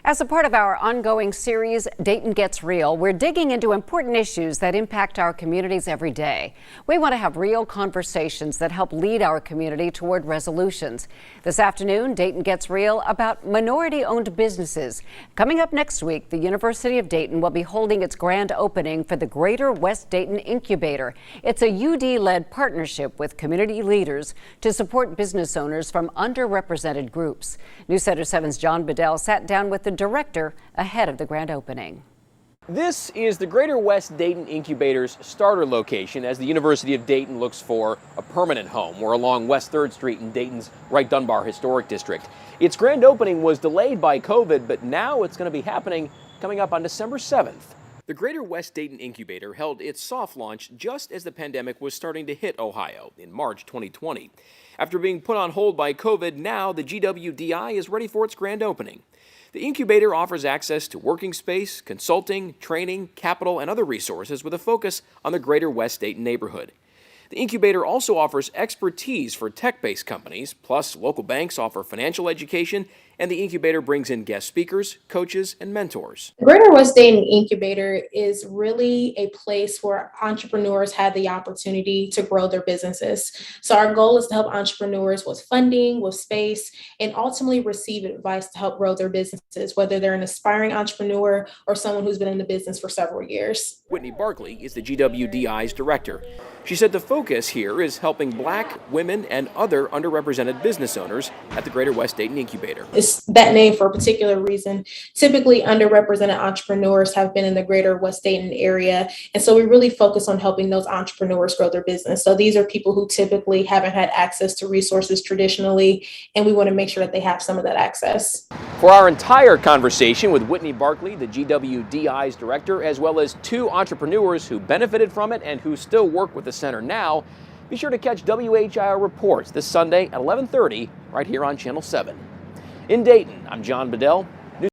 As a part of our ongoing series, Dayton Gets Real, we're digging into important issues that impact our communities every day. We want to have real conversations that help lead our community toward resolutions. This afternoon, Dayton Gets Real about minority-owned businesses. Coming up next week, the University of Dayton will be holding its grand opening for the Greater West Dayton Incubator. It's a UD-led partnership with community leaders to support business owners from underrepresented groups. News Center 7's John Bedell sat down with the director ahead of the grand opening. This is the Greater West Dayton Incubator's starter location as the University of Dayton looks for a permanent home. We're along West 3rd Street in Dayton's Wright-Dunbar Historic District. Its grand opening was delayed by COVID, but now it's going to be happening coming up on December 7th. The Greater West Dayton Incubator held its soft launch just as the pandemic was starting to hit Ohio in March 2020. After being put on hold by COVID, now the GWDI is ready for its grand opening. The incubator offers access to working space, consulting, training, capital, and other resources with a focus on the Greater West Dayton neighborhood. The incubator also offers expertise for tech-based companies, plus local banks offer financial education, and the incubator brings in guest speakers, coaches, and mentors. The Greater West Dayton Incubator is really a place where entrepreneurs have the opportunity to grow their businesses. So our goal is to help entrepreneurs with funding, with space, and ultimately receive advice to help grow their businesses, whether they're an aspiring entrepreneur or someone who's been in the business for several years. Whitney Barkley is the GWDI's director. She said the focus here is helping Black, women, and other underrepresented business owners at the Greater West Dayton Incubator. It's that name for a particular reason. Typically, underrepresented entrepreneurs have been in the Greater West Dayton area, and so we really focus on helping those entrepreneurs grow their business. So these are people who typically haven't had access to resources traditionally, and we want to make sure that they have some of that access. For our entire conversation with Whitney Barkley, the GWDI's director, as well as two entrepreneurs who benefited from it and who still work with the center now, be sure to catch WHIO Reports this Sunday at 11:30 right here on Channel 7. In Dayton, I'm John Bedell.